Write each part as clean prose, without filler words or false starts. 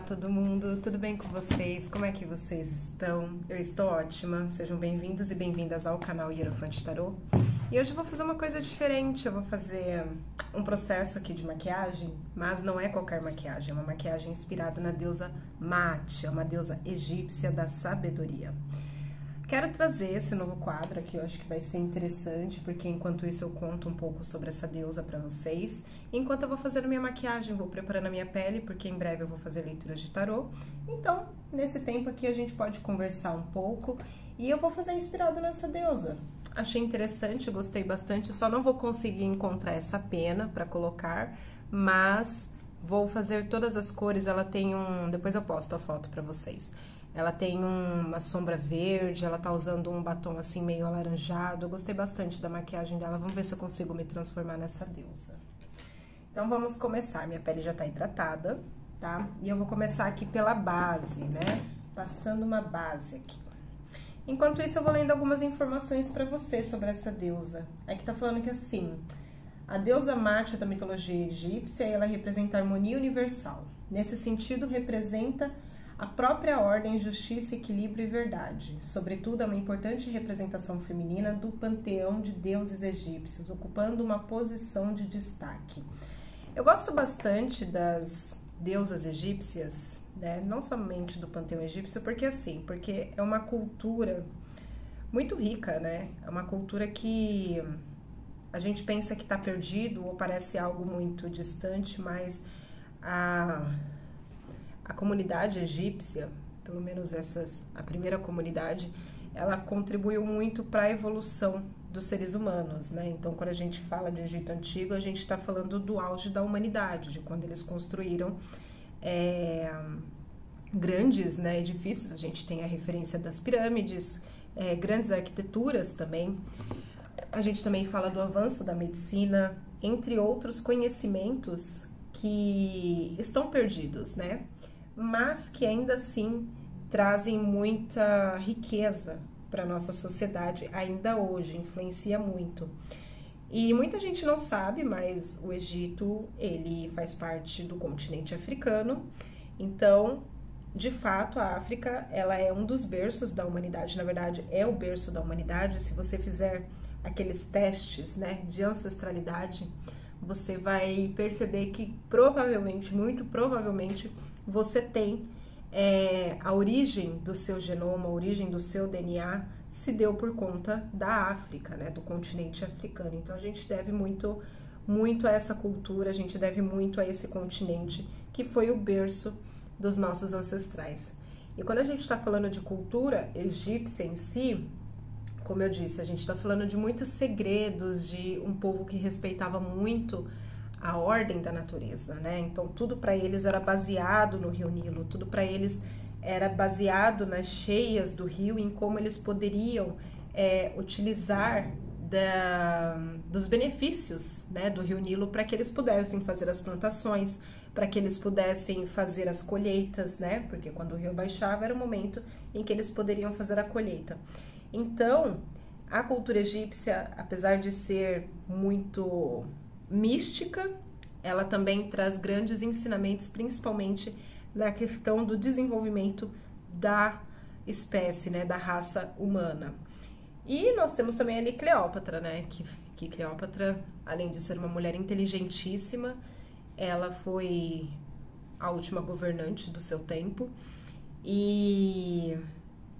todo mundo, tudo bem com vocês? Como é que vocês estão? Eu estou ótima, sejam bem-vindos e bem-vindas ao canal Hierofante Tarô. E hoje eu vou fazer uma coisa diferente, eu vou fazer um processo aqui de maquiagem, mas não é qualquer maquiagem, é uma maquiagem inspirada na deusa Maat, é uma deusa egípcia da sabedoria. Quero trazer esse novo quadro aqui, eu acho que vai ser interessante, porque enquanto isso eu conto um pouco sobre essa deusa pra vocês. Enquanto eu vou fazendo minha maquiagem, vou preparando a minha pele, porque em breve eu vou fazer leituras de tarô. Então, nesse tempo aqui a gente pode conversar um pouco e eu vou fazer inspirado nessa deusa. Achei interessante, gostei bastante, só não vou conseguir encontrar essa pena pra colocar, mas vou fazer todas as cores, ela tem depois eu posto a foto pra vocês. Ela tem uma sombra verde, ela tá usando um batom assim meio alaranjado. Eu gostei bastante da maquiagem dela. Vamos ver se eu consigo me transformar nessa deusa. Então vamos começar. Minha pele já tá hidratada, tá? E eu vou começar aqui pela base, né? Passando uma base aqui. Enquanto isso eu vou lendo algumas informações pra você sobre essa deusa. Aqui tá falando que assim, a deusa Maat da mitologia egípcia, ela representa a harmonia universal. Nesse sentido, representa a própria ordem, justiça, equilíbrio e verdade. Sobretudo, é uma importante representação feminina do panteão de deuses egípcios, ocupando uma posição de destaque. Eu gosto bastante das deusas egípcias, né? Não somente do panteão egípcio, porque é uma cultura muito rica, né? É uma cultura que a gente pensa que está perdido ou parece algo muito distante, mas a comunidade egípcia, pelo menos a primeira comunidade, ela contribuiu muito para a evolução dos seres humanos, né? Então, quando a gente fala de Egito Antigo, a gente está falando do auge da humanidade, de quando eles construíram grandes, né, edifícios. A gente tem a referência das pirâmides, grandes arquiteturas também. A gente também fala do avanço da medicina, entre outros conhecimentos que estão perdidos, né? Mas que ainda assim trazem muita riqueza para a nossa sociedade ainda hoje, influencia muito. E muita gente não sabe, mas o Egito, ele faz parte do continente africano, então, de fato, a África, ela é um dos berços da humanidade, na verdade, é o berço da humanidade. Se você fizer aqueles testes, né, de ancestralidade, você vai perceber que provavelmente, muito provavelmente, você tem a origem do seu genoma, a origem do seu DNA se deu por conta da África, né, do continente africano. Então a gente deve muito a essa cultura, a gente deve muito a esse continente que foi o berço dos nossos ancestrais. E quando a gente está falando de cultura egípcia em si, como eu disse, a gente está falando de muitos segredos, de um povo que respeitava muito a ordem da natureza, né? Então tudo para eles era baseado no Rio Nilo, tudo para eles era baseado nas cheias do rio, em como eles poderiam utilizar dos benefícios, né, do Rio Nilo para que eles pudessem fazer as plantações, para que eles pudessem fazer as colheitas, né? Porque quando o rio baixava era o momento em que eles poderiam fazer a colheita. Então, a cultura egípcia, apesar de ser muito mística, ela também traz grandes ensinamentos, principalmente na questão do desenvolvimento da espécie, né, da raça humana. E nós temos também ali Cleópatra, né, que Cleópatra, além de ser uma mulher inteligentíssima, ela foi a última governante do seu tempo e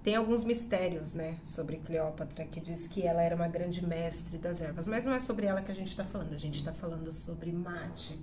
tem alguns mistérios, né, sobre Cleópatra, que diz que ela era uma grande mestre das ervas, mas não é sobre ela que a gente está falando, a gente está falando sobre Maat.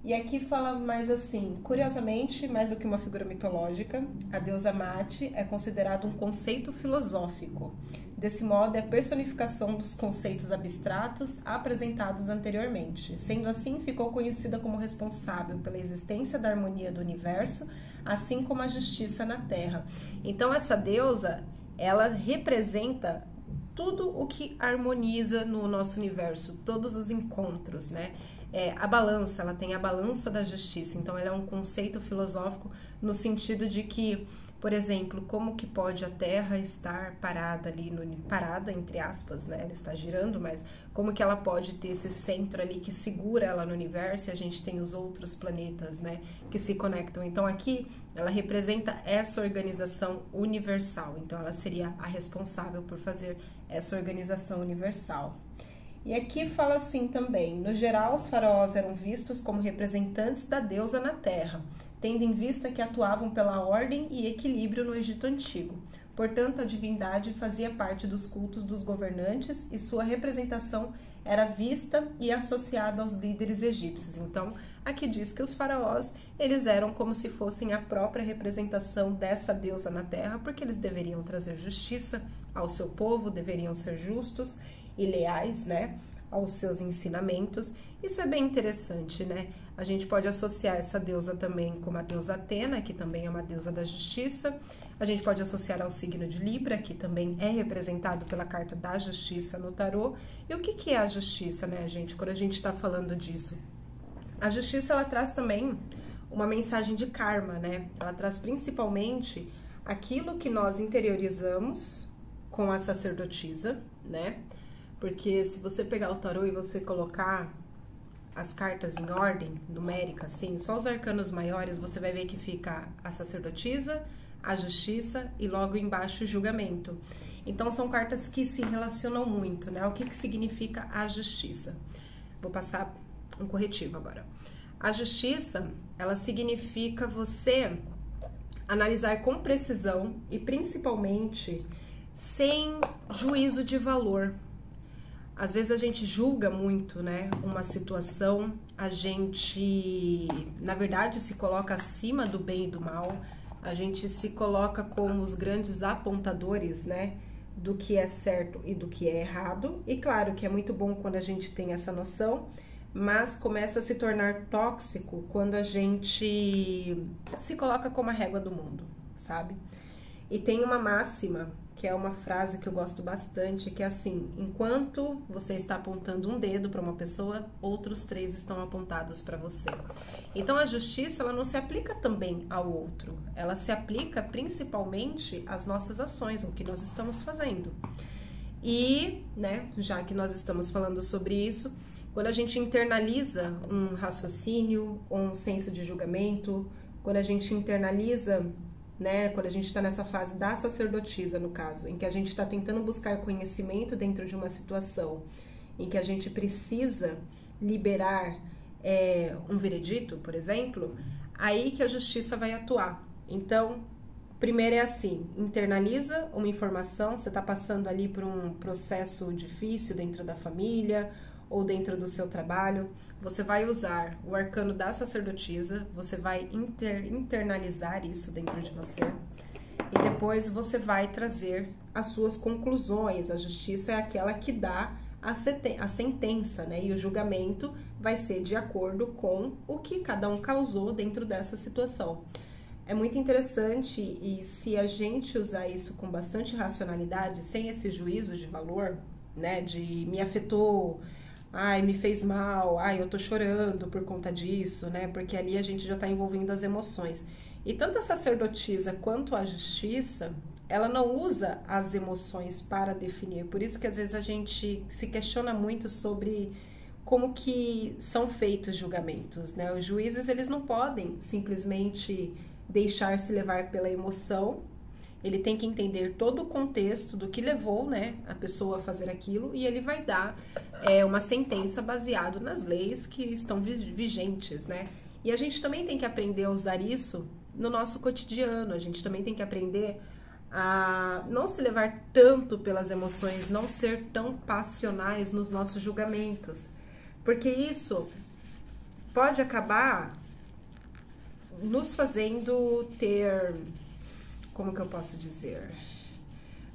E aqui fala mais assim, curiosamente, mais do que uma figura mitológica, a deusa Maat é considerada um conceito filosófico. Desse modo, é a personificação dos conceitos abstratos apresentados anteriormente. Sendo assim, ficou conhecida como responsável pela existência da harmonia do universo, assim como a justiça na Terra. Então, essa deusa, ela representa tudo o que harmoniza no nosso universo, todos os encontros, né? A balança, ela tem a balança da justiça, então ela é um conceito filosófico no sentido de que Por exemplo, como que pode a Terra estar parada ali, parada entre aspas, né? Ela está girando, mas como que ela pode ter esse centro ali que segura ela no universo, e a gente tem os outros planetas, né, que se conectam. Então aqui ela representa essa organização universal. Então ela seria a responsável por fazer essa organização universal. E aqui fala assim também: no geral, os faraós eram vistos como representantes da deusa na Terra, tendo em vista que atuavam pela ordem e equilíbrio no Egito Antigo. Portanto, a divindade fazia parte dos cultos dos governantes e sua representação era vista e associada aos líderes egípcios. Então, aqui diz que os faraós, eles eram como se fossem a própria representação dessa deusa na Terra, porque eles deveriam trazer justiça ao seu povo, deveriam ser justos e leais, né, aos seus ensinamentos. Isso é bem interessante, né? A gente pode associar essa deusa também com a deusa Atena, que também é uma deusa da justiça. A gente pode associar ao signo de Libra, que também é representado pela carta da justiça no tarô. E o que é a justiça, né, gente, quando a gente está falando disso? A justiça, ela traz também uma mensagem de karma, né? Ela traz principalmente aquilo que nós interiorizamos com a sacerdotisa, né? Porque se você pegar o tarô e você colocar as cartas em ordem numérica, assim, só os arcanos maiores, você vai ver que fica a sacerdotisa, a justiça e logo embaixo o julgamento. Então são cartas que se relacionam muito, né? O que significa a justiça? Vou passar um corretivo agora. A justiça, ela significa você analisar com precisão e principalmente sem juízo de valor. Às vezes a gente julga muito, né, uma situação, a gente, na verdade, se coloca acima do bem e do mal, a gente se coloca como os grandes apontadores, né, do que é certo e do que é errado. E claro que é muito bom quando a gente tem essa noção, mas começa a se tornar tóxico quando a gente se coloca como a régua do mundo, sabe? E tem uma máxima, que é uma frase que eu gosto bastante, que é assim: enquanto você está apontando um dedo para uma pessoa, outros 3 estão apontados para você. Então a justiça, ela não se aplica também ao outro, ela se aplica principalmente às nossas ações, ao que nós estamos fazendo. E, né, já que nós estamos falando sobre isso, quando a gente internaliza um raciocínio ou um senso de julgamento, quando a gente internaliza, né, quando a gente está nessa fase da sacerdotisa, no caso, em que a gente está tentando buscar conhecimento dentro de uma situação em que a gente precisa liberar um veredito, por exemplo, aí que a justiça vai atuar. Então, primeiro é assim: internaliza uma informação, você está passando ali por um processo difícil dentro da família ou dentro do seu trabalho, você vai usar o arcano da sacerdotisa, você vai internalizar isso dentro de você e depois você vai trazer as suas conclusões. A justiça é aquela que dá a sentença, né? E o julgamento vai ser de acordo com o que cada um causou dentro dessa situação. É muito interessante, e se a gente usar isso com bastante racionalidade, sem esse juízo de valor, né, de me afetou, ai, me fez mal, ai, eu tô chorando por conta disso, né? Porque ali a gente já tá envolvendo as emoções. E tanto a sacerdotisa quanto a justiça, ela não usa as emoções para definir. Por isso que às vezes a gente se questiona muito sobre como que são feitos julgamentos, né? Os juízes, eles não podem simplesmente deixar-se levar pela emoção. Ele tem que entender todo o contexto do que levou, né, a pessoa a fazer aquilo, e ele vai dar uma sentença baseado nas leis que estão vigentes, né? E a gente também tem que aprender a usar isso no nosso cotidiano. A gente também tem que aprender a não se levar tanto pelas emoções, não ser tão passionais nos nossos julgamentos, porque isso pode acabar nos fazendo ter, como que eu posso dizer?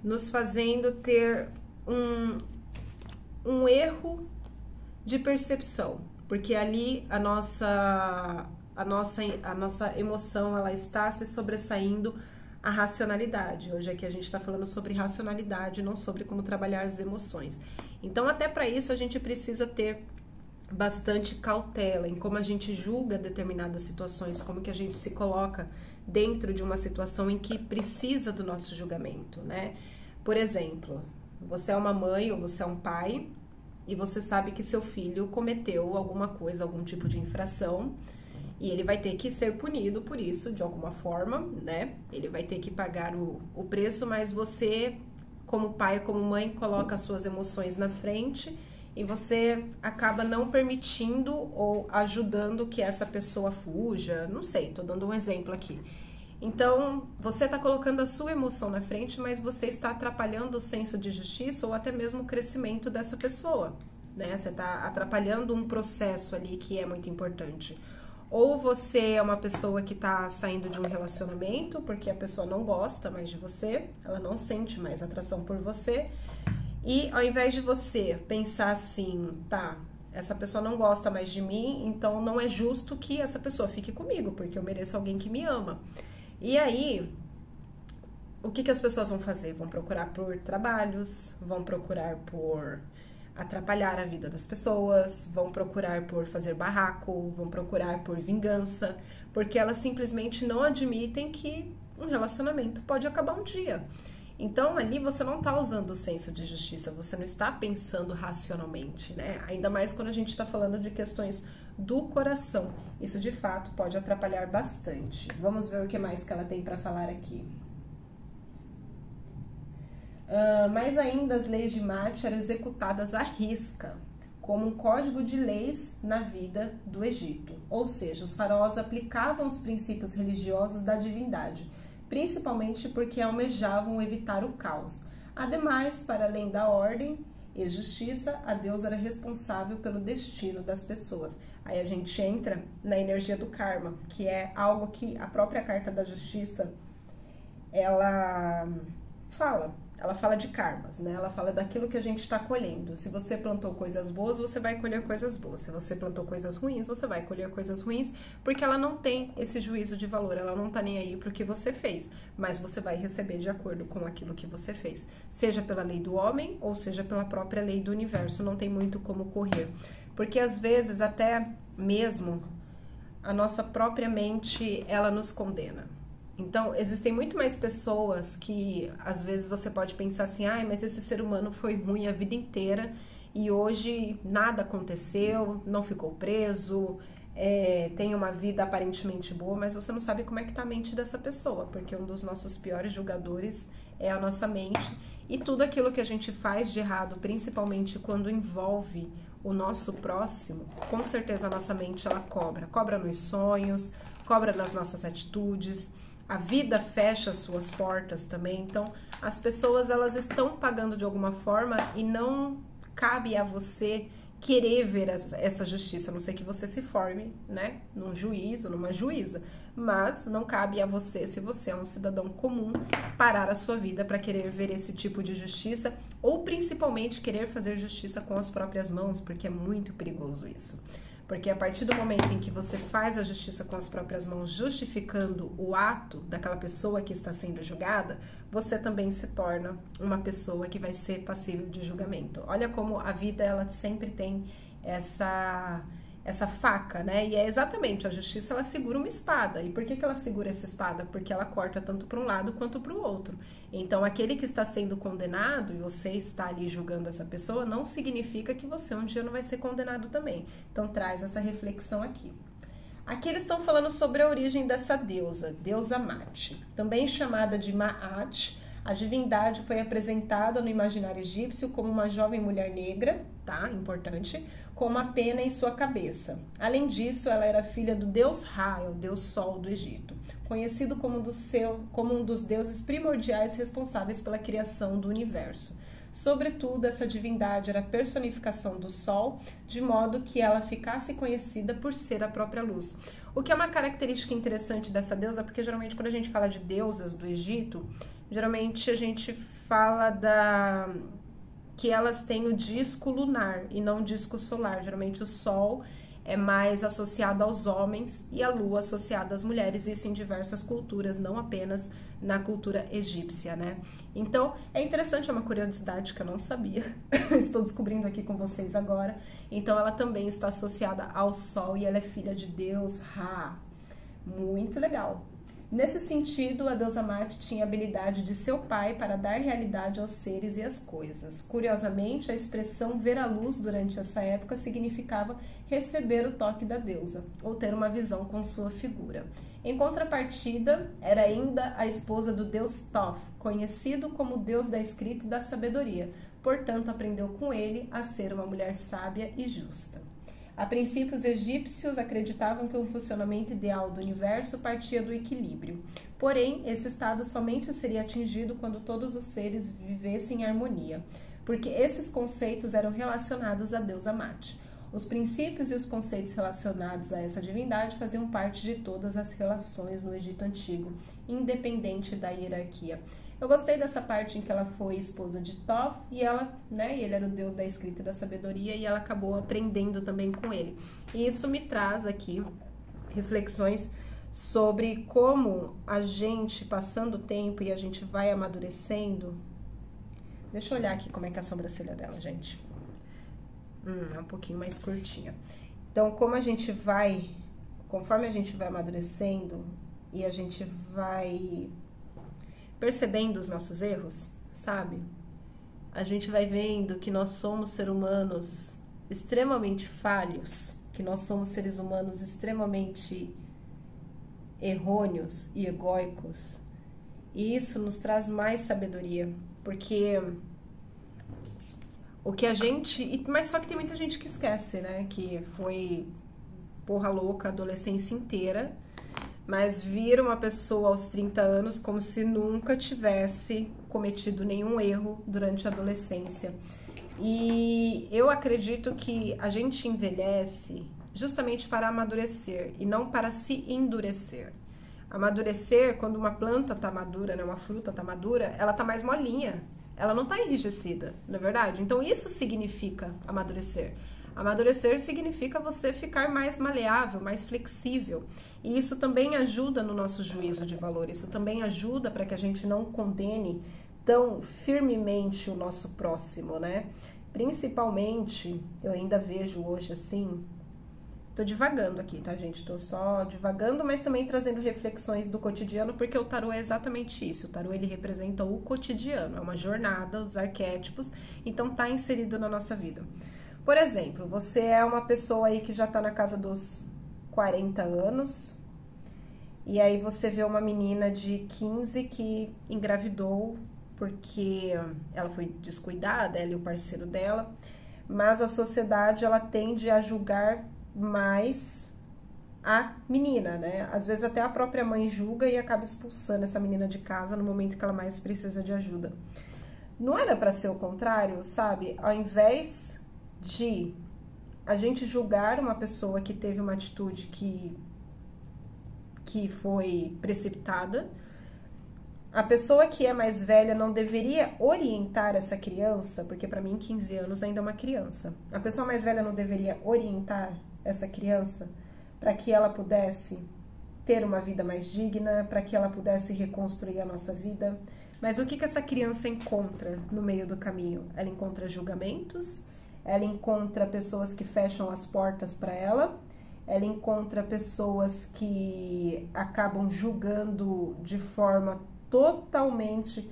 Nos fazendo ter um erro de percepção, porque ali a nossa emoção, ela está se sobressaindo a racionalidade. Hoje aqui a gente está falando sobre racionalidade, não sobre como trabalhar as emoções. Então, até para isso, a gente precisa ter bastante cautela em como a gente julga determinadas situações, como que a gente se coloca dentro de uma situação em que precisa do nosso julgamento, né? Por exemplo, você é uma mãe ou você é um pai e você sabe que seu filho cometeu alguma coisa, algum tipo de infração, e ele vai ter que ser punido por isso, de alguma forma, né? Ele vai ter que pagar o preço, mas você, como pai, como mãe, coloca as suas emoções na frente e você acaba não permitindo ou ajudando que essa pessoa fuja. Não sei, tô dando um exemplo aqui. Então, você está colocando a sua emoção na frente, mas você está atrapalhando o senso de justiça ou até mesmo o crescimento dessa pessoa, né? Você está atrapalhando um processo ali que é muito importante. Ou você é uma pessoa que está saindo de um relacionamento porque a pessoa não gosta mais de você, ela não sente mais atração por você, e ao invés de você pensar assim, tá, essa pessoa não gosta mais de mim, então não é justo que essa pessoa fique comigo, porque eu mereço alguém que me ama. E aí, o que as pessoas vão fazer? Vão procurar por trabalhos, vão procurar por atrapalhar a vida das pessoas, vão procurar por fazer barraco, vão procurar por vingança, porque elas simplesmente não admitem que um relacionamento pode acabar um dia. Então, ali você não está usando o senso de justiça, você não está pensando racionalmente, né? Ainda mais quando a gente está falando de questões do coração. Isso, de fato, pode atrapalhar bastante. Vamos ver o que mais que ela tem para falar aqui. Mais ainda, as leis de Ma'at eram executadas à risca, como um código de leis na vida do Egito. Ou seja, os faraós aplicavam os princípios religiosos da divindade, principalmente porque almejavam evitar o caos. Ademais, para além da ordem e justiça, a deusa era responsável pelo destino das pessoas. Aí a gente entra na energia do karma, que é algo que a própria carta da justiça, ela fala de karmas, né? Ela fala daquilo que a gente está colhendo. Se você plantou coisas boas, você vai colher coisas boas. Se você plantou coisas ruins, você vai colher coisas ruins, porque ela não tem esse juízo de valor, ela não tá nem aí pro que você fez, mas você vai receber de acordo com aquilo que você fez, seja pela lei do homem ou seja pela própria lei do universo, não tem muito como correr, porque às vezes até mesmo a nossa própria mente, ela nos condena. Então, existem muito mais pessoas que, às vezes, você pode pensar assim, ai, mas esse ser humano foi ruim a vida inteira e hoje nada aconteceu, não ficou preso, tem uma vida aparentemente boa, mas você não sabe como é que tá a mente dessa pessoa, porque um dos nossos piores julgadores é a nossa mente, e tudo aquilo que a gente faz de errado, principalmente quando envolve o nosso próximo, com certeza a nossa mente, ela cobra nos sonhos, cobra nas nossas atitudes. A vida fecha as suas portas também, então as pessoas, elas estão pagando de alguma forma e não cabe a você querer ver essa justiça, a não ser que você se forme, né, num juízo, numa juíza, mas não cabe a você, se você é um cidadão comum, parar a sua vida para querer ver esse tipo de justiça, ou principalmente querer fazer justiça com as próprias mãos, porque é muito perigoso isso. Porque a partir do momento em que você faz a justiça com as próprias mãos, justificando o ato daquela pessoa que está sendo julgada, você também se torna uma pessoa que vai ser passível de julgamento. Olha como a vida, ela sempre tem essa faca, né? E é exatamente, a justiça, ela segura uma espada. E por que ela segura essa espada? Porque ela corta tanto para um lado quanto para o outro. Então, aquele que está sendo condenado, e você está ali julgando essa pessoa, não significa que você um dia não vai ser condenado também. Então, traz essa reflexão aqui. Aqui eles estão falando sobre a origem dessa deusa Ma'at, também chamada de Ma'at. A divindade foi apresentada no imaginário egípcio como uma jovem mulher negra, tá? Importante, com uma pena em sua cabeça. Além disso, ela era filha do deus Ra, o deus Sol do Egito, conhecido como um dos deuses primordiais responsáveis pela criação do universo. Sobretudo, essa divindade era a personificação do Sol, de modo que ela ficasse conhecida por ser a própria luz. O que é uma característica interessante dessa deusa, porque geralmente quando a gente fala de deusas do Egito, geralmente a gente fala que elas têm o disco lunar e não o disco solar. Geralmente o Sol é mais associado aos homens e a Lua associada às mulheres, isso em diversas culturas, não apenas na cultura egípcia, né? Então, é interessante, é uma curiosidade que eu não sabia, estou descobrindo aqui com vocês agora. Então, ela também está associada ao Sol e ela é filha de Deus Ra. Muito legal. Nesse sentido, a deusa Mate tinha a habilidade de seu pai para dar realidade aos seres e às coisas. Curiosamente, a expressão ver a luz durante essa época significava receber o toque da deusa, ou ter uma visão com sua figura. Em contrapartida, era ainda a esposa do deus Thoth, conhecido como deus da escrita e da sabedoria, portanto aprendeu com ele a ser uma mulher sábia e justa. A princípio, os egípcios acreditavam que o funcionamento ideal do universo partia do equilíbrio. Porém, esse estado somente seria atingido quando todos os seres vivessem em harmonia, porque esses conceitos eram relacionados à deusa Mate. Os princípios e os conceitos relacionados a essa divindade faziam parte de todas as relações no Egito Antigo, independente da hierarquia. Eu gostei dessa parte em que ela foi esposa de Thoth e ele era o deus da escrita e da sabedoria e ela acabou aprendendo também com ele. E isso me traz aqui reflexões sobre como a gente, passando o tempo e a gente vai amadurecendo. Deixa eu olhar aqui como é que é a sobrancelha dela, gente. É um pouquinho mais curtinha. Então, conforme a gente vai amadurecendo e a gente vai percebendo os nossos erros, sabe? A gente vai vendo que nós somos seres humanos extremamente falhos, que nós somos seres humanos extremamente errôneos e egóicos. E isso nos traz mais sabedoria, porque o que a gente... Mas só que tem muita gente que esquece, né? Que foi porra louca a adolescência inteira, mas vira uma pessoa aos 30 anos como se nunca tivesse cometido nenhum erro durante a adolescência. E eu acredito que a gente envelhece justamente para amadurecer e não para se endurecer. Amadurecer, quando uma planta tá madura, né, uma fruta tá madura, ela tá mais molinha, ela não tá enrijecida, não é verdade? Então isso significa amadurecer. Amadurecer significa você ficar mais maleável, mais flexível. E isso também ajuda no nosso juízo de valor. Isso também ajuda para que a gente não condene tão firmemente o nosso próximo, né? Principalmente, eu ainda vejo hoje assim... Tô divagando aqui, tá, gente? Tô só divagando, mas também trazendo reflexões do cotidiano, porque o tarô é exatamente isso. O tarô, ele representa o cotidiano. É uma jornada, os arquétipos. Então, tá inserido na nossa vida. Por exemplo, você é uma pessoa aí que já tá na casa dos 40 anos, e aí você vê uma menina de 15 que engravidou porque ela foi descuidada, ela e o parceiro dela, mas a sociedade, ela tende a julgar mais a menina, né? Às vezes até a própria mãe julga e acaba expulsando essa menina de casa no momento que ela mais precisa de ajuda. Não era para ser o contrário, sabe? Ao invés de a gente julgar uma pessoa que teve uma atitude que foi precipitada, a pessoa que é mais velha não deveria orientar essa criança, porque para mim 15 anos ainda é uma criança. A pessoa mais velha não deveria orientar essa criança para que ela pudesse ter uma vida mais digna, para que ela pudesse reconstruir a nossa vida. Mas o que essa criança encontra no meio do caminho? Ela encontra julgamentos, ela encontra pessoas que fecham as portas para ela, ela encontra pessoas que acabam julgando de forma totalmente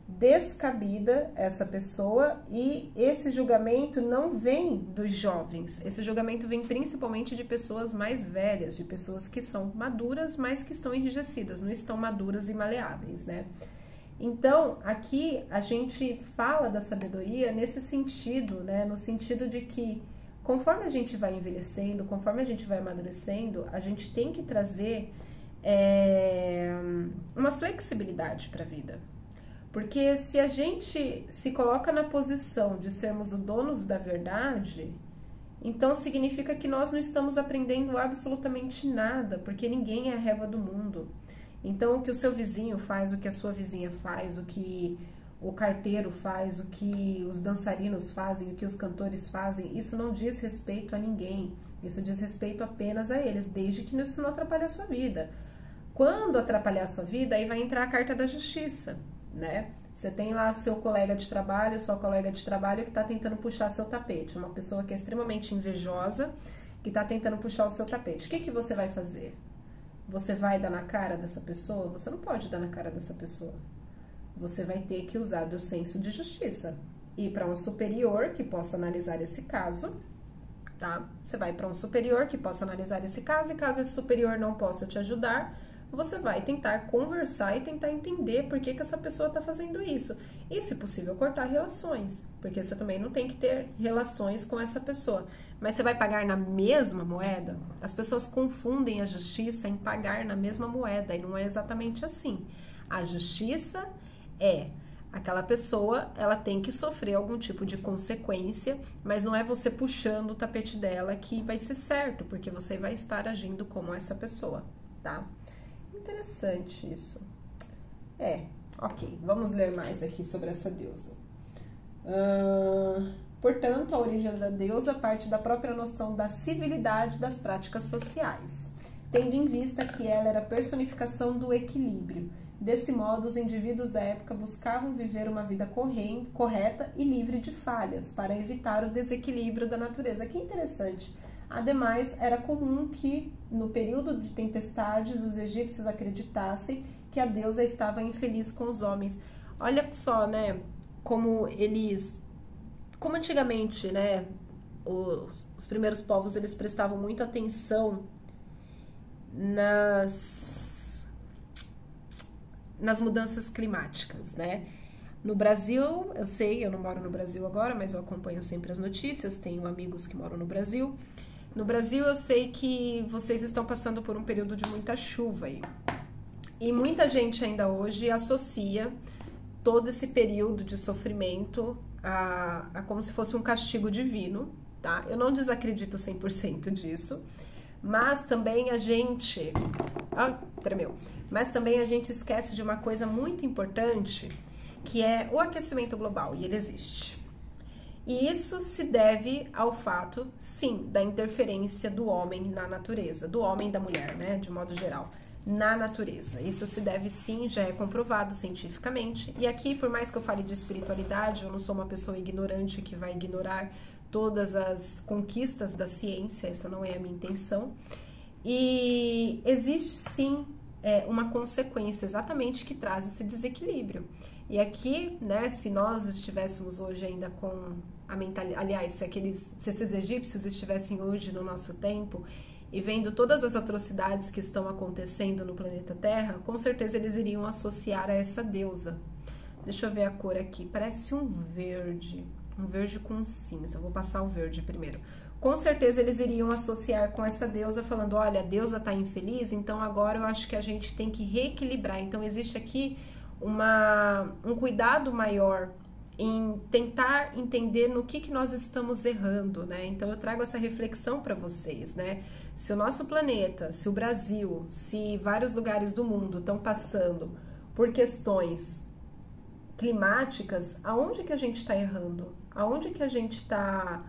descabida essa pessoa, e esse julgamento não vem dos jovens, esse julgamento vem principalmente de pessoas mais velhas, de pessoas que são maduras, mas que estão enrijecidas, não estão maduras e maleáveis, né? Então, aqui a gente fala da sabedoria nesse sentido, né? No sentido de que conforme a gente vai envelhecendo, conforme a gente vai amadurecendo, a gente tem que trazer uma flexibilidade para a vida. Porque se a gente se coloca na posição de sermos os donos da verdade, então significa que nós não estamos aprendendo absolutamente nada, porque ninguém é a régua do mundo. Então, o que o seu vizinho faz, o que a sua vizinha faz, o que o carteiro faz, o que os dançarinos fazem, o que os cantores fazem, isso não diz respeito a ninguém. Isso diz respeito apenas a eles, desde que isso não atrapalhe a sua vida. Quando atrapalhar a sua vida, aí vai entrar a carta da justiça, né? Você tem lá seu colega de trabalho, sua colega de trabalho que está tentando puxar seu tapete. Uma pessoa que é extremamente invejosa, que está tentando puxar o seu tapete. O que você vai fazer? Você vai dar na cara dessa pessoa? Você não pode dar na cara dessa pessoa. Você vai ter que usar do senso de justiça. Ir para um superior que possa analisar esse caso, tá? Você vai para um superior que possa analisar esse caso, e caso esse superior não possa te ajudar, você vai tentar conversar e tentar entender por que essa pessoa está fazendo isso. E, se possível, cortar relações, porque você também não tem que ter relações com essa pessoa. Mas você vai pagar na mesma moeda? As pessoas confundem a justiça em pagar na mesma moeda, e não é exatamente assim. A justiça é aquela pessoa, ela tem que sofrer algum tipo de consequência, mas não é você puxando o tapete dela que vai ser certo, porque você vai estar agindo como essa pessoa, tá? Interessante isso. Ok, vamos ler mais aqui sobre essa deusa. Portanto, a origem da deusa parte da própria noção da civilidade das práticas sociais, tendo em vista que ela era a personificação do equilíbrio. Desse modo, os indivíduos da época buscavam viver uma vida correta e livre de falhas, para evitar o desequilíbrio da natureza. Que interessante. Ademais, era comum que, no período de tempestades, os egípcios acreditassem que a deusa estava infeliz com os homens. Olha só, né, como antigamente, né, os primeiros povos, eles prestavam muita atenção nas mudanças climáticas, né? No Brasil, eu sei, eu não moro no Brasil agora, mas eu acompanho sempre as notícias, tenho amigos que moram no Brasil. No Brasil, eu sei que vocês estão passando por um período de muita chuva aí. E muita gente ainda hoje associa todo esse período de sofrimento a como se fosse um castigo divino, tá? Eu não desacredito 100% disso, mas também a gente... Mas também a gente esquece de uma coisa muito importante, que é o aquecimento global, e ele existe. E isso se deve ao fato, sim, da interferência do homem na natureza, do homem e da mulher, né, de modo geral, na natureza. Isso se deve, sim, já é comprovado cientificamente. E aqui, por mais que eu fale de espiritualidade, eu não sou uma pessoa ignorante que vai ignorar todas as conquistas da ciência, essa não é a minha intenção. E existe, sim, uma consequência exatamente que traz esse desequilíbrio. E aqui, né, se nós estivéssemos hoje ainda com a mentalidade, aliás, se esses egípcios estivessem hoje no nosso tempo e vendo todas as atrocidades que estão acontecendo no planeta Terra, com certeza eles iriam associar a essa deusa. Deixa eu ver a cor aqui, parece um verde com cinza. Vou passar o verde primeiro. Com certeza eles iriam associar com essa deusa, falando, olha, a deusa está infeliz, então agora eu acho que a gente tem que reequilibrar. Então existe aqui um cuidado maior em tentar entender no que nós estamos errando, né? Então eu trago essa reflexão para vocês, né? Se o nosso planeta, se o Brasil, se vários lugares do mundo estão passando por questões climáticas, aonde que a gente está errando? Aonde que a gente está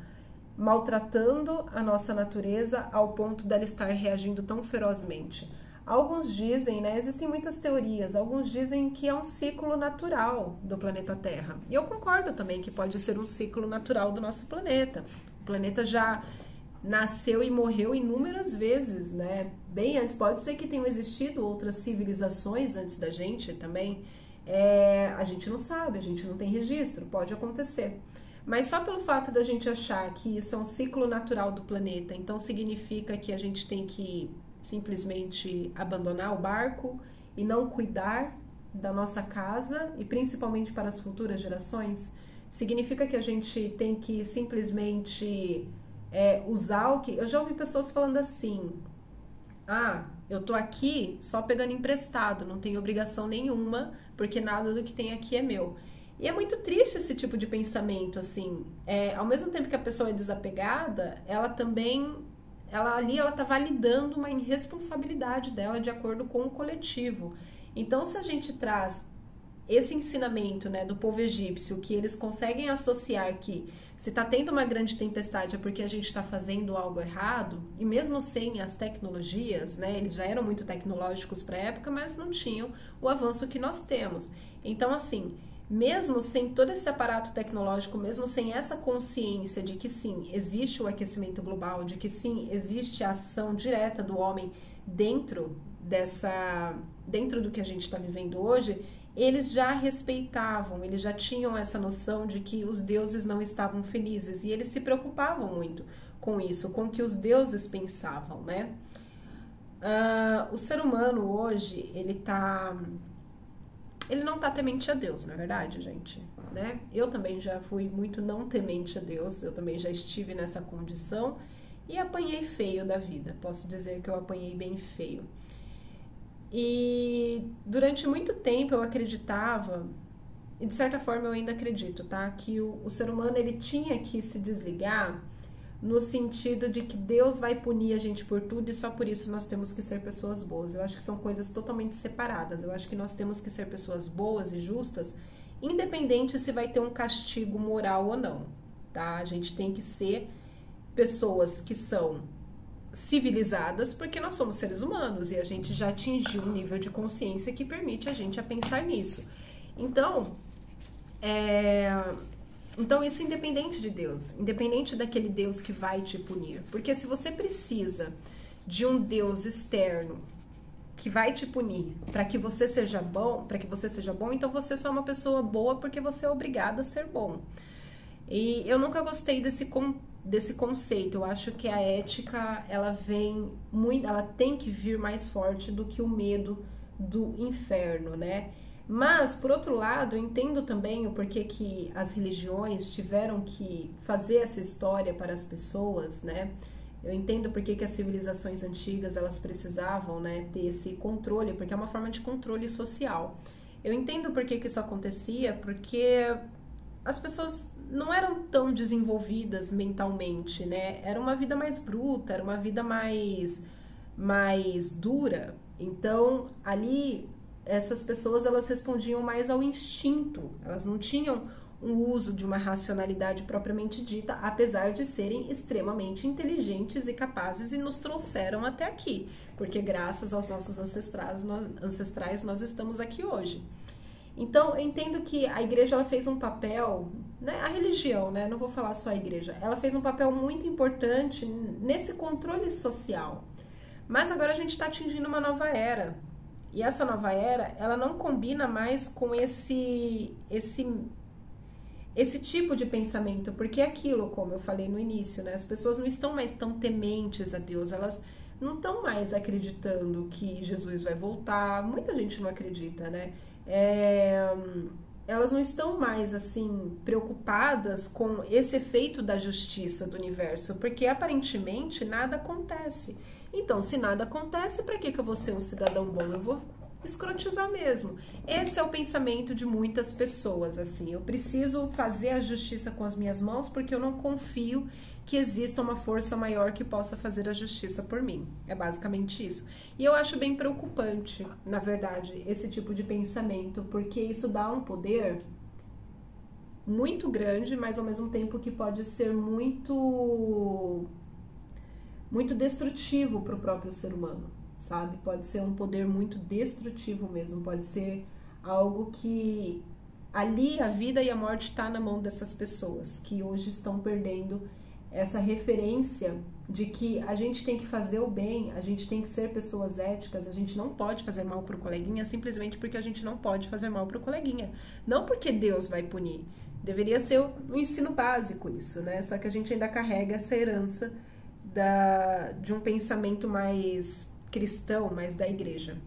maltratando a nossa natureza ao ponto dela estar reagindo tão ferozmente? Alguns dizem, né, existem muitas teorias, alguns dizem que é um ciclo natural do planeta Terra. E eu concordo também que pode ser um ciclo natural do nosso planeta. O planeta já nasceu e morreu inúmeras vezes, né? Bem antes, pode ser que tenham existido outras civilizações antes da gente também. A gente não sabe, a gente não tem registro, pode acontecer. Mas só pelo fato da gente achar que isso é um ciclo natural do planeta, então significa que a gente tem que simplesmente abandonar o barco e não cuidar da nossa casa, e principalmente para as futuras gerações? Significa que a gente tem que simplesmente usar o que... Eu já ouvi pessoas falando assim, eu tô aqui só pegando emprestado, não tenho obrigação nenhuma, porque nada do que tem aqui é meu. E é muito triste esse tipo de pensamento, assim. Ao mesmo tempo que a pessoa é desapegada, ela também... ela tá validando uma irresponsabilidade dela de acordo com o coletivo. Então, se a gente traz esse ensinamento, né, do povo egípcio, que eles conseguem associar que se tá tendo uma grande tempestade é porque a gente está fazendo algo errado, e mesmo sem as tecnologias, né, eles já eram muito tecnológicos para a época, mas não tinham o avanço que nós temos. Então, assim, mesmo sem todo esse aparato tecnológico, mesmo sem essa consciência de que sim, existe o aquecimento global, de que sim, existe a ação direta do homem dentro dentro do que a gente está vivendo hoje, eles já respeitavam, eles já tinham essa noção de que os deuses não estavam felizes e eles se preocupavam muito com isso, com o que os deuses pensavam, né? O ser humano hoje, ele não tá temente a Deus, na verdade, gente, né? Eu também já fui muito não temente a Deus, eu também já estive nessa condição e apanhei feio da vida, posso dizer que eu apanhei bem feio. E durante muito tempo eu acreditava, e de certa forma eu ainda acredito, tá? Que o ser humano, ele tinha que se desligar no sentido de que Deus vai punir a gente por tudo e só por isso nós temos que ser pessoas boas. Eu acho que são coisas totalmente separadas. Eu acho que nós temos que ser pessoas boas e justas, independente se vai ter um castigo moral ou não, tá? A gente tem que ser pessoas que são civilizadas, porque nós somos seres humanos e a gente já atingiu um nível de consciência que permite a gente a pensar nisso. Então, isso independente de Deus, independente daquele Deus que vai te punir. Porque se você precisa de um Deus externo que vai te punir para que você seja bom, então você só é uma pessoa boa porque você é obrigada a ser bom. E eu nunca gostei desse conceito. Eu acho que a ética, ela tem que vir mais forte do que o medo do inferno, né? Mas, por outro lado, eu entendo também o porquê que as religiões tiveram que fazer essa história para as pessoas, né? Eu entendo porquê que as civilizações antigas, elas precisavam, né, ter esse controle, porque é uma forma de controle social. Eu entendo porquê que isso acontecia, porque as pessoas não eram tão desenvolvidas mentalmente, né? Era uma vida mais bruta, era uma vida mais dura. Então, ali, essas pessoas, elas respondiam mais ao instinto. Elas não tinham um uso de uma racionalidade propriamente dita, apesar de serem extremamente inteligentes e capazes e nos trouxeram até aqui. Porque graças aos nossos ancestrais, nós estamos aqui hoje. Então, eu entendo que a igreja, ela fez um papel, né, a religião, né, não vou falar só a igreja, ela fez um papel muito importante nesse controle social. Mas agora a gente está atingindo uma nova era. E essa nova era, ela não combina mais com esse tipo de pensamento, porque é aquilo, como eu falei no início, né, as pessoas não estão mais tão tementes a Deus, elas não estão mais acreditando que Jesus vai voltar, muita gente não acredita, né? Elas não estão mais assim preocupadas com esse efeito da justiça do universo, porque aparentemente nada acontece. Então, se nada acontece, para que eu vou ser um cidadão bom? Eu vou escrotizar mesmo. Esse é o pensamento de muitas pessoas, assim. Eu preciso fazer a justiça com as minhas mãos porque eu não confio que exista uma força maior que possa fazer a justiça por mim. É basicamente isso. E eu acho bem preocupante, na verdade, esse tipo de pensamento, porque isso dá um poder muito grande, mas ao mesmo tempo que pode ser muito destrutivo para o próprio ser humano, sabe? Pode ser um poder muito destrutivo mesmo, pode ser algo que ali a vida e a morte está na mão dessas pessoas que hoje estão perdendo essa referência de que a gente tem que fazer o bem, a gente tem que ser pessoas éticas, a gente não pode fazer mal pro coleguinha simplesmente porque a gente não pode fazer mal pro coleguinha. Não porque Deus vai punir. Deveria ser um ensino básico isso, né? Só que a gente ainda carrega essa herança de um pensamento mais cristão, mais da igreja.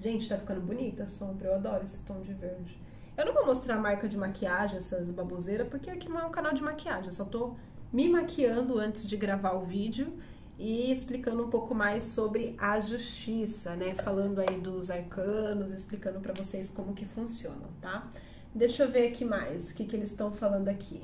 Gente, tá ficando bonita a sombra, eu adoro esse tom de verde. Eu não vou mostrar a marca de maquiagem, essas baboseiras, porque aqui não é um canal de maquiagem, eu só tô me maquiando antes de gravar o vídeo e explicando um pouco mais sobre a justiça, né? Falando aí dos arcanos, explicando pra vocês como que funcionam, tá? Deixa eu ver aqui mais, o que eles estão falando aqui.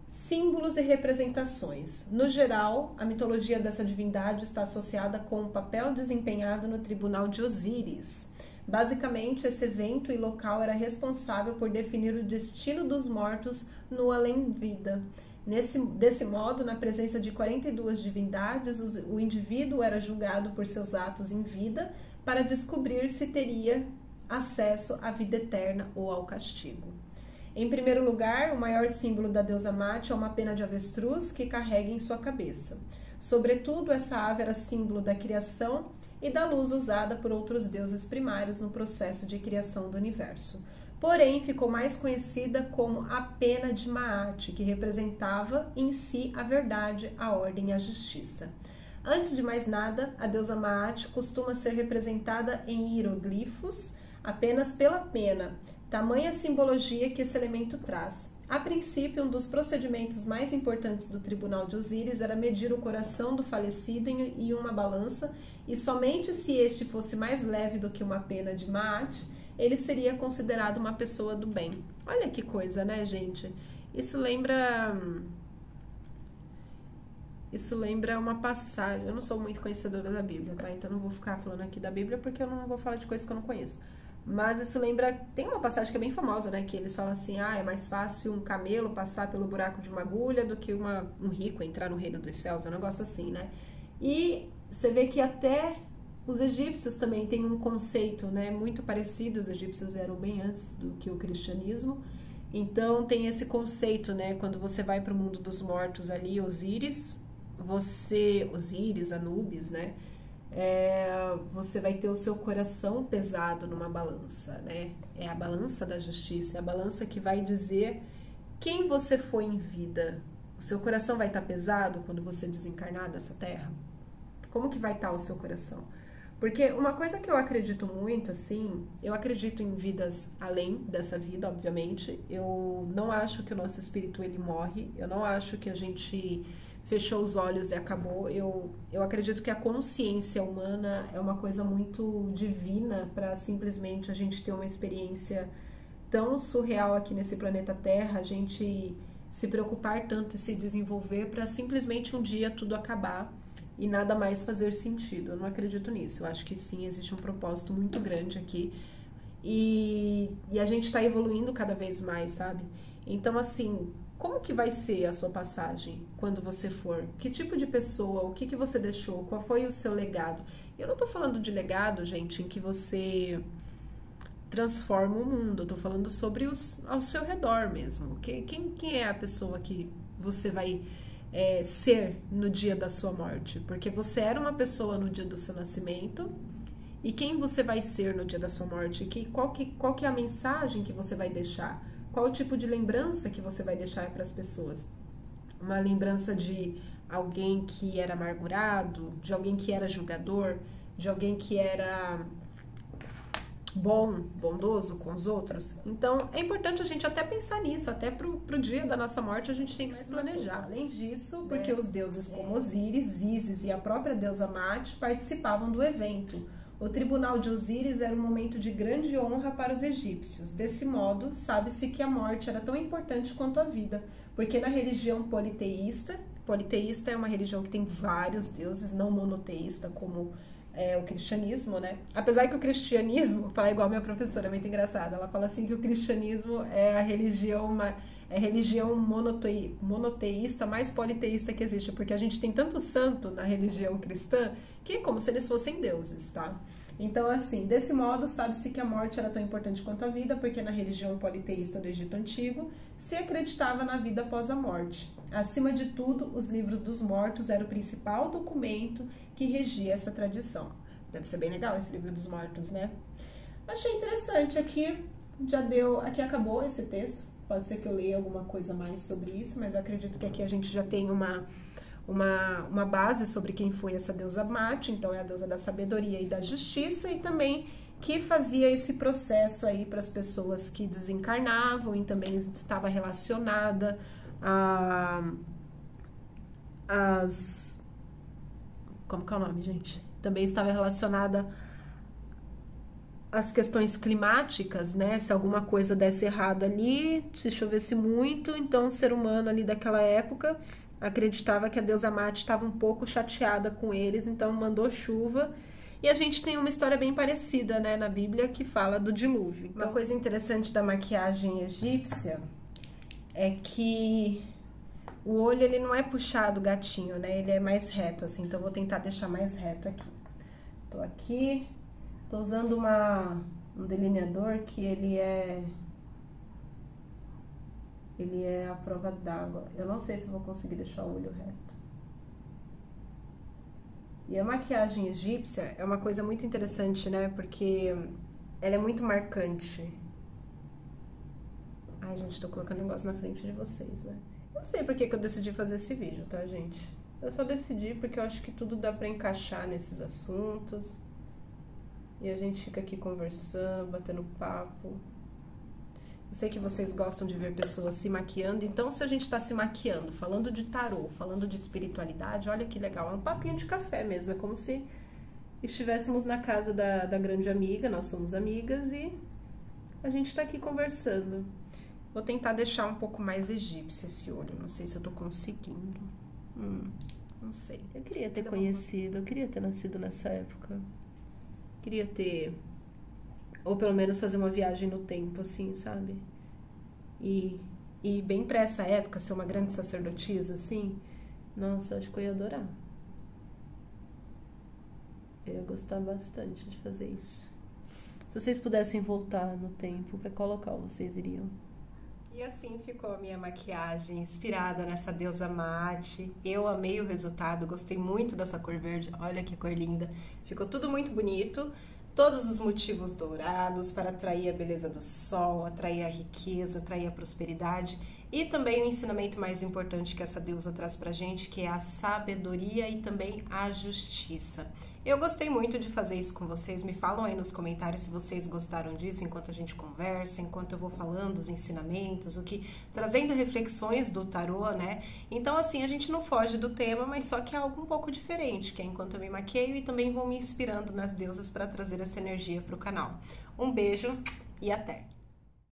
Símbolos e representações. No geral, a mitologia dessa divindade está associada com o papel desempenhado no tribunal de Osíris. Basicamente, esse evento e local era responsável por definir o destino dos mortos no além-vida. Desse modo, na presença de 42 divindades, o indivíduo era julgado por seus atos em vida para descobrir se teria acesso à vida eterna ou ao castigo. Em primeiro lugar, o maior símbolo da deusa Mate é uma pena de avestruz que carrega em sua cabeça. Sobretudo, essa ave era símbolo da criação e da luz usada por outros deuses primários no processo de criação do universo. Porém, ficou mais conhecida como a pena de Maat, que representava em si a verdade, a ordem e a justiça. Antes de mais nada, a deusa Maat costuma ser representada em hieroglifos apenas pela pena, tamanha simbologia que esse elemento traz. A princípio, um dos procedimentos mais importantes do tribunal de Osíris era medir o coração do falecido em uma balança, e somente se este fosse mais leve do que uma pena de Maat, ele seria considerado uma pessoa do bem. Olha que coisa, né, gente? Isso lembra uma passagem. Eu não sou muito conhecedora da Bíblia, tá? Então não vou ficar falando aqui da Bíblia porque eu não vou falar de coisas que eu não conheço. Mas isso lembra... Tem uma passagem que é bem famosa, né? Que eles falam assim, é mais fácil um camelo passar pelo buraco de uma agulha do que um rico entrar no reino dos céus. É um negócio assim, né? E você vê que até os egípcios também têm um conceito, né, muito parecido. Os egípcios vieram bem antes do que o cristianismo. Então tem esse conceito, né? Quando você vai para o mundo dos mortos ali, Osíris, Anubis, né? Você vai ter o seu coração pesado numa balança, né? É a balança da justiça, é a balança que vai dizer quem você foi em vida. O seu coração vai estar pesado quando você desencarnar dessa terra? Como que vai estar o seu coração? Porque uma coisa que eu acredito muito, assim, eu acredito em vidas além dessa vida, obviamente. Eu não acho que o nosso espírito, ele morre. Eu não acho que a gente fechou os olhos e acabou. Eu acredito que a consciência humana é uma coisa muito divina para simplesmente a gente ter uma experiência tão surreal aqui nesse planeta Terra, a gente se preocupar tanto e se desenvolver para simplesmente um dia tudo acabar e nada mais fazer sentido. Eu não acredito nisso. Eu acho que sim, existe um propósito muito grande aqui e a gente está evoluindo cada vez mais, sabe? Então, assim, como que vai ser a sua passagem quando você for? Que tipo de pessoa? O que você deixou? Qual foi o seu legado? Eu não tô falando de legado, gente, em que você transforma o mundo. Eu tô falando sobre ao seu redor mesmo. Quem é a pessoa que você vai ser no dia da sua morte? Porque você era uma pessoa no dia do seu nascimento. E quem você vai ser no dia da sua morte? Qual que é a mensagem que você vai deixar? Qual o tipo de lembrança que você vai deixar para as pessoas? Uma lembrança de alguém que era amargurado, de alguém que era julgador, de alguém que era bondoso com os outros? Então, é importante a gente até pensar nisso, até pro dia da nossa morte a gente tem que se planejar. Além disso, porque os deuses como Osíris, Ísis e a própria deusa Maat participavam do evento. O tribunal de Osíris era um momento de grande honra para os egípcios. Desse modo, sabe-se que a morte era tão importante quanto a vida, porque na religião politeísta é uma religião que tem vários deuses, não monoteísta como o cristianismo, né? Apesar que o cristianismo, falar igual a minha professora, é muito engraçada, ela fala assim que o cristianismo é a religião monoteísta mais politeísta que existe, porque a gente tem tanto santo na religião cristã que é como se eles fossem deuses, tá? Então, assim, desse modo, sabe-se que a morte era tão importante quanto a vida, porque na religião politeísta do Egito Antigo se acreditava na vida após a morte. Acima de tudo, os livros dos mortos eram o principal documento que regia essa tradição. Deve ser bem legal esse livro dos mortos, né? Achei interessante. Aqui acabou esse texto. Pode ser que eu leia alguma coisa mais sobre isso, mas eu acredito que aqui a gente já tem uma base sobre quem foi essa deusa Maat. Então é a deusa da sabedoria e da justiça, e também que fazia esse processo aí para as pessoas que desencarnavam, e também estava relacionada como que é o nome, gente? Também estava relacionada às questões climáticas, né? Se alguma coisa desse errado ali, se chovesse muito, então o ser humano ali daquela época acreditava que a deusa Maat estava um pouco chateada com eles, então mandou chuva. E a gente tem uma história bem parecida, né, na Bíblia, que fala do dilúvio. Então, uma coisa interessante da maquiagem egípcia é que o olho, ele não é puxado gatinho, né? Ele é mais reto, assim. Então, eu vou tentar deixar mais reto aqui. Tô aqui, tô usando um delineador que ele é a prova d'água. Eu não sei se eu vou conseguir deixar o olho reto. E a maquiagem egípcia é uma coisa muito interessante, né? Porque ela é muito marcante. Ai, gente, tô colocando um negócio na frente de vocês, né? Eu não sei por que eu decidi fazer esse vídeo, tá, gente? Eu só decidi porque eu acho que tudo dá pra encaixar nesses assuntos. E a gente fica aqui conversando, batendo papo. Eu sei que vocês gostam de ver pessoas se maquiando, então se a gente tá se maquiando, falando de tarô, falando de espiritualidade, olha que legal, é um papinho de café mesmo, é como se estivéssemos na casa da grande amiga, nós somos amigas e a gente tá aqui conversando. Vou tentar deixar um pouco mais egípcio esse olho, não sei se eu tô conseguindo. Não sei. Eu queria ter conhecido, eu queria ter nascido nessa época. Queria ter, ou pelo menos fazer uma viagem no tempo, assim, sabe? E bem pra essa época, ser uma grande sacerdotisa, assim, nossa, acho que eu ia adorar. Eu ia gostar bastante de fazer isso. Se vocês pudessem voltar no tempo, pra qual local vocês iriam? E assim ficou a minha maquiagem, inspirada nessa deusa Maat. Eu amei o resultado, gostei muito dessa cor verde. Olha que cor linda. Ficou tudo muito bonito. Todos os motivos dourados para atrair a beleza do sol, atrair a riqueza, atrair a prosperidade. E também o ensinamento mais importante que essa deusa traz pra gente, que é a sabedoria e também a justiça. Eu gostei muito de fazer isso com vocês. Me falam aí nos comentários se vocês gostaram disso enquanto a gente conversa, enquanto eu vou falando os ensinamentos, trazendo reflexões do tarô, né? Então, assim, a gente não foge do tema, mas só que é algo um pouco diferente, que é enquanto eu me maqueio e também vou me inspirando nas deusas para trazer essa energia para o canal. Um beijo e até!